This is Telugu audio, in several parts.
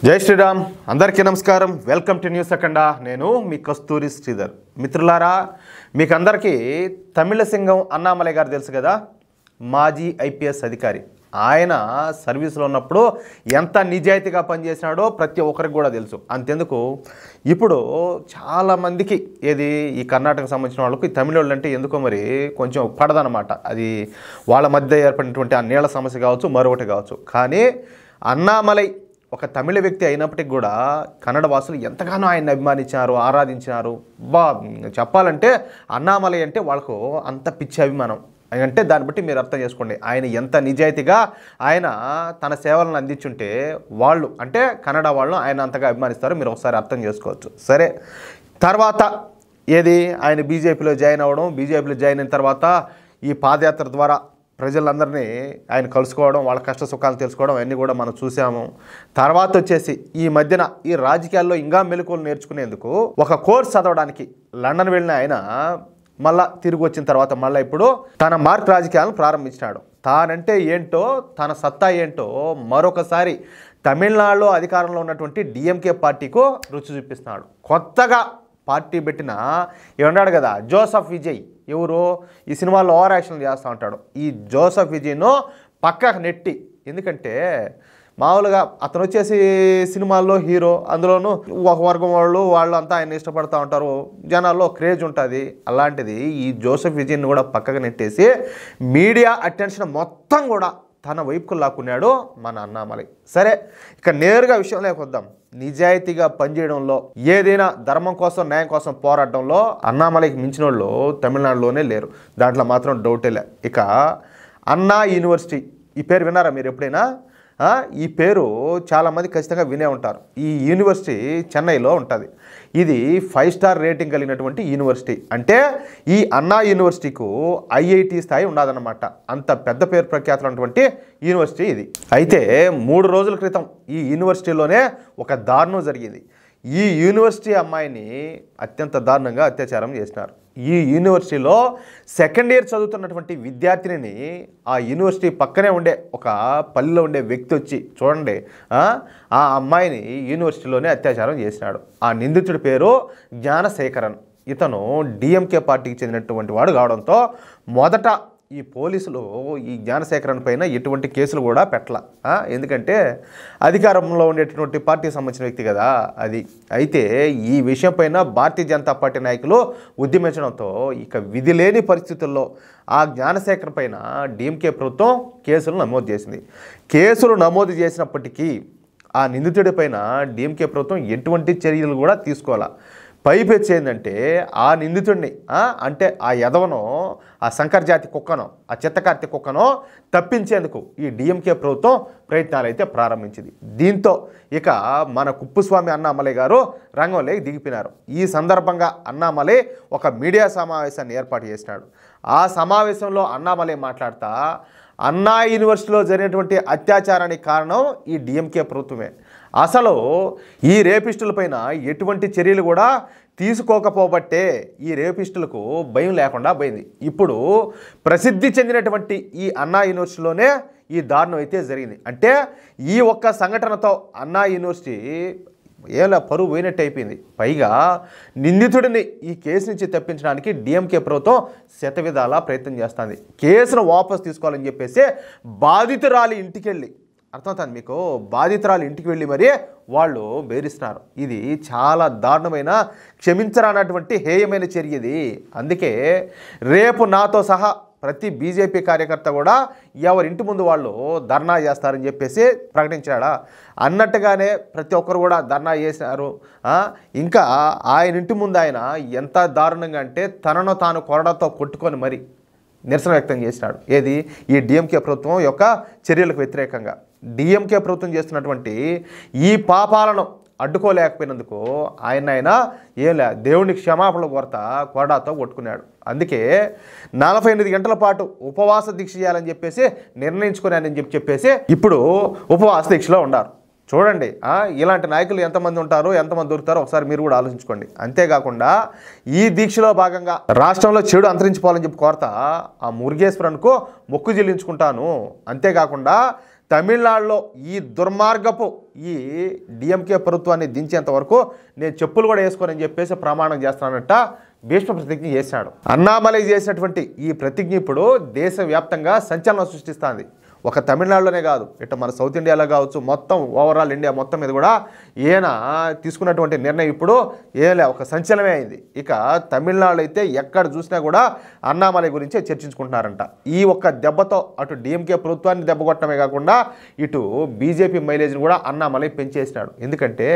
జై శ్రీరామ్ అందరికీ నమస్కారం వెల్కమ్ టు న్యూస్ అఖండ నేను మీ కస్తూరి శ్రీధర్ మిత్రులారా మీకు అందరికీ తమిళ సింగం అన్నామలై గారు తెలుసు కదా మాజీ ఐపీఎస్ అధికారి ఆయన సర్వీస్లో ఉన్నప్పుడు ఎంత నిజాయితీగా పనిచేసినాడో ప్రతి ఒక్కరికి కూడా తెలుసు అంతెందుకు ఇప్పుడు చాలామందికి ఏది ఈ కర్ణాటక సంబంధించిన వాళ్ళకు ఈ తమిళ వాళ్ళు అంటే ఎందుకో మరి కొంచెం పడదనమాట అది వాళ్ళ మధ్య ఏర్పడినటువంటి ఆ నీళ్ళ సమస్య కావచ్చు మరొకటి కావచ్చు కానీ అన్నామలై ఒక తమిళ వ్యక్తి అయినప్పటికీ కూడా కన్నడ వాసులు ఎంతగానో ఆయన్ని అభిమానించారు ఆరాధించినారు చెప్పాలంటే అన్నామలై అంటే వాళ్ళకు అంత పిచ్చి అభిమానం అంటే దాన్ని బట్టి మీరు అర్థం చేసుకోండి ఆయన ఎంత నిజాయితీగా ఆయన తన సేవలను అందించుంటే వాళ్ళు అంటే కన్నడ వాళ్ళు ఆయన అంతగా అభిమానిస్తారు మీరు ఒకసారి అర్థం చేసుకోవచ్చు సరే తర్వాత ఏది ఆయన బీజేపీలో జాయిన్ అవ్వడం బీజేపీలో జాయిన్ అయిన తర్వాత ఈ పాదయాత్ర ద్వారా ప్రజలందరినీ ఆయన కలుసుకోవడం వాళ్ళ కష్ట సుఖాలు తెలుసుకోవడం అన్నీ కూడా మనం చూసాము తర్వాత వచ్చేసి ఈ మధ్యన ఈ రాజకీయాల్లో ఇంకా మెలకువలు నేర్చుకునేందుకు ఒక కోర్స్ చదవడానికి లండన్ వెళ్ళిన ఆయన మళ్ళా తిరిగి వచ్చిన తర్వాత మళ్ళీ ఇప్పుడు తన మార్క్ రాజకీయాలను ప్రారంభించినాడు తానంటే ఏంటో తన సత్తా ఏంటో మరొకసారి తమిళనాడులో అధికారంలో ఉన్నటువంటి డిఎంకే పార్టీకు రుచి చూపిస్తున్నాడు కొత్తగా పార్టీ పెట్టిన ఉన్నాడు కదా జోసెఫ్ విజయ్ ఎవరు ఈ సినిమాలో ఓవర్ యాక్షన్ చేస్తూ ఉంటాడు ఈ జోసెఫ్ విజయ్ను పక్కకు నెట్టి ఎందుకంటే మామూలుగా అతను వచ్చేసి సినిమాల్లో హీరో అందులోనూ ఒక వర్గం వాళ్ళు అంతా ఆయన ఇష్టపడుతూ ఉంటారు జనాల్లో క్రేజ్ ఉంటుంది అలాంటిది ఈ జోసెఫ్ విజయ్ని కూడా పక్కకు నెట్టేసి మీడియా అటెన్షన్ మొత్తం కూడా తన వైపుకు లాక్కున్నాడు మన అన్నామలై సరే ఇక నేరుగా విషయంలోకి వద్దాం నిజాయితీగా పనిచేయడంలో ఏదైనా ధర్మం కోసం న్యాయం కోసం పోరాటంలో అన్నామలైకి మించిన వాళ్ళు తమిళనాడులోనే లేరు దాంట్లో మాత్రం డౌటే లే ఇక అన్నా యూనివర్సిటీ ఈ పేరు విన్నారా మీరు ఎప్పుడైనా ఈ పేరు చాలామంది ఖచ్చితంగా వినే ఉంటారు ఈ యూనివర్సిటీ చెన్నైలో ఉంటుంది ఇది 5 స్టార్ రేటింగ్ కలిగినటువంటి యూనివర్సిటీ అంటే ఈ అన్నా యూనివర్సిటీకు ఐఐటి స్థాయి ఉండదన్నమాట అంత పెద్ద పేరు ప్రఖ్యాతులు ఉన్నటువంటి యూనివర్సిటీ ఇది అయితే 3 రోజుల క్రితం ఈ యూనివర్సిటీలోనే ఒక దారుణం జరిగింది ఈ యూనివర్సిటీ అమ్మాయిని అత్యంత దారుణంగా అత్యాచారం చేసినారు ఈ యూనివర్సిటీలో సెకండ్ ఇయర్ చదువుతున్నటువంటి విద్యార్థినిని ఆ యూనివర్సిటీ పక్కనే ఉండే ఒక పల్లెలో ఉండే వ్యక్తి వచ్చి చూడండి ఆ అమ్మాయిని యూనివర్సిటీలోనే అత్యాచారం చేసినాడు ఆ నిందితుడి పేరు జ్ఞానశేఖరన్ ఇతను డిఎంకే పార్టీకి చెందినటువంటి వాడు కావడంతో మొదట ఈ పోలీసులు ఈ జ్ఞానశేఖరన్ పైన ఎటువంటి కేసులు కూడా పెట్టల ఎందుకంటే అధికారంలో ఉండేటటువంటి పార్టీకి సంబంధించిన వ్యక్తి కదా అది అయితే ఈ విషయం పైన భారతీయ జనతా పార్టీ నాయకులు ఉద్యమించడంతో ఇక విధి లేని పరిస్థితుల్లో ఆ జ్ఞానశేఖర్ పైన డిఎంకే ప్రభుత్వం కేసులు నమోదు చేసింది కేసులు నమోదు చేసినప్పటికీ ఆ నిందితుడి పైన డిఎంకే ప్రభుత్వం ఎటువంటి చర్యలు కూడా తీసుకోవాలా పైపెచ్చి ఏంటంటే ఆ నిందితుడిని అంటే ఆ యదవనో ఆ శంకర్ జాతి కుక్కనో ఆ చిత్తకార్తె కుక్కనో తప్పించేందుకు ఈ డిఎంకే ప్రభుత్వం ప్రయత్నాలు అయితే ప్రారంభించింది దీంతో ఇక మన కుప్పుస్వామి అన్నామలై గారు రంగంలోకి దిగిపోయినారు ఈ సందర్భంగా అన్నామలై ఒక మీడియా సమావేశాన్ని ఏర్పాటు చేసినాడు ఆ సమావేశంలో అన్నామలై మాట్లాడుతూ అన్నా యూనివర్సిటీలో జరిగినటువంటి అత్యాచారానికి కారణం ఈ డిఎంకే ప్రభుత్వమే అసలు ఈ రేపిస్టులపైన ఎటువంటి చర్యలు కూడా తీసుకోకపోబట్టే ఈ రేపిస్టులకు భయం లేకుండా పోయింది ఇప్పుడు ప్రసిద్ధి చెందినటువంటి ఈ అన్నా యూనివర్సిటీలోనే ఈ దారుణం అయితే జరిగింది అంటే ఈ ఒక్క సంఘటనతో అన్నా యూనివర్సిటీ ఏలా పరువు పోయినట్టు అయిపోయింది పైగా నిందితుడిని ఈ కేసు నుంచి తప్పించడానికి డిఎంకే ప్రభుత్వం శతవిధాలా ప్రయత్నం చేస్తుంది కేసును వాపసు తీసుకోవాలని చెప్పేసి బాధితురాలి ఇంటికి వెళ్ళి అర్థమవుతుంది మీకు బాధితురాలు ఇంటికి వెళ్ళి మరీ వాళ్ళు బెదిరిస్తున్నారు ఇది చాలా దారుణమైన క్షమించరానటువంటి హేయమైన చర్య ఇది అందుకే రేపు నాతో సహా ప్రతి బీజేపీ కార్యకర్త కూడా ఎవరింటి ముందు వాళ్ళు ధర్నా చేస్తారని చెప్పేసి ప్రకటించాడా అన్నట్టుగానే ప్రతి ఒక్కరు కూడా ధర్నా చేశారు ఇంకా ఆయన ఇంటి ముందు ఆయన ఎంత దారుణంగా అంటే తనను తాను కొరడాతో కొట్టుకొని మరి నిరసన వ్యక్తం చేసినాడు ఏది ఈ డిఎంకే ప్రభుత్వం యొక్క చర్యలకు వ్యతిరేకంగా డిఎంకే ప్రభుత్వం చేస్తున్నటువంటి ఈ పాపాలను అడ్డుకోలేకపోయినందుకు ఆయన ఏం దేవుని క్షమాపణలు కొరడాతో కొట్టుకున్నాడు అందుకే 48 గంటల పాటు ఉపవాస దీక్ష చేయాలని చెప్పేసి నిర్ణయించుకున్నానని చెప్పేసి ఇప్పుడు ఉపవాస దీక్షలో ఉన్నారు చూడండి ఇలాంటి నాయకులు ఎంతమంది ఉంటారో ఎంతమంది దొరుకుతారో ఒకసారి మీరు కూడా ఆలోచించుకోండి అంతేకాకుండా ఈ దీక్షలో భాగంగా రాష్ట్రంలో చెడు అంతరించిపోవాలని చెప్పి కోరతా ఆ మురుగేశ్వరన్కు మొక్కు చెల్లించుకుంటాను అంతేకాకుండా తమిళనాడులో ఈ దుర్మార్గపు ఈ డిఎంకే ప్రభుత్వాన్ని దించేంత వరకు నేను చెప్పులు కూడా వేసుకోనని చెప్పేసి ప్రమాణం చేస్తానంట భీష్మ ప్రతిజ్ఞ చేశాడు. అన్నామలై చేసినటువంటి ఈ ప్రతిజ్ఞ ఇప్పుడు దేశవ్యాప్తంగా సంచలనం సృష్టిస్తుంది. ఒక తమిళనాడులోనే కాదు, ఇటు మన సౌత్ ఇండియాలో కావచ్చు, మొత్తం ఓవరాల్ ఇండియా మొత్తం మీద కూడా ఈయన తీసుకున్నటువంటి నిర్ణయం ఇప్పుడు ఒక సంచలనమే అయింది. ఇక తమిళనాడు అయితే ఎక్కడ చూసినా కూడా అన్నామలై గురించే చర్చించుకుంటున్నారంట. ఈ ఒక్క దెబ్బతో అటు డిఎంకే ప్రభుత్వాన్ని దెబ్బ కొట్టడమే కాకుండా ఇటు బీజేపీ మైలేజ్ని కూడా అన్నామలై పెంచేసినాడు. ఎందుకంటే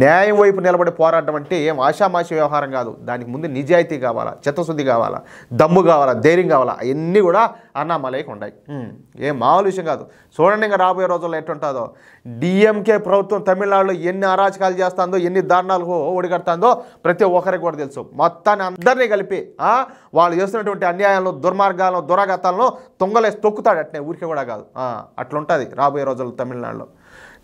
న్యాయం వైపు నిలబడి పోరాటం అంటే ఏం ఆషామాషి వ్యవహారం కాదు. దానికి ముందు నిజాయితీ కావాలా, చిత్తశుద్ధి కావాలా, దమ్ము కావాలా, ధైర్యం కావాలా, అవన్నీ కూడా అన్నామలైకి ఉన్నాయి. ఏం మామూలు విషయం కాదు. చూడండి ఇంకా రాబోయే రోజుల్లో ఎట్టుంటుందో. డిఎంకే ప్రభుత్వం తమిళనాడులో ఎన్ని అరాచకాలు చేస్తుందో, ఎన్ని దారుణాలు ఒడిగడుతుందో ప్రతి ఒక్కరికి కూడా తెలుసు. మొత్తాన్ని అందరినీ కలిపి వాళ్ళు చేస్తున్నటువంటి అన్యాయాలను, దుర్మార్గాలను, దురాఘాతాలను తొంగలేసి తొక్కుతాడు. అట్నే ఊరికే కూడా కాదు. అట్లుంటుంది రాబోయే రోజుల్లో తమిళనాడులో.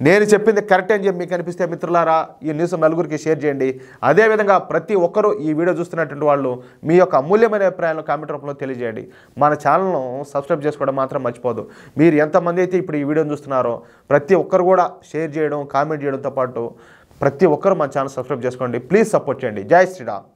నేను చెప్పింది కరెక్ట్ అని చెప్పి మీకు అనిపిస్తే మిత్రులారా ఈ న్యూస్ నలుగురికి షేర్ చేయండి. అదేవిధంగా ప్రతి ఒక్కరూ ఈ వీడియో చూస్తున్నటువంటి వాళ్ళు మీ యొక్క అమూల్యమైన అభిప్రాయాలను కామెంట్ రూపంలో తెలియజేయండి. మన ఛానల్ను సబ్స్క్రైబ్ చేసుకోవడం మాత్రం మర్చిపోదు. మీరు ఎంతమంది అయితే ఇప్పుడు ఈ వీడియోని చూస్తున్నారో ప్రతి ఒక్కరు కూడా షేర్ చేయడం, కామెంట్ చేయడంతో పాటు ప్రతి ఒక్కరు మన ఛానల్ సబ్స్క్రైబ్ చేసుకోండి. ప్లీజ్ సపోర్ట్ చేయండి. జై శ్రీరామ్.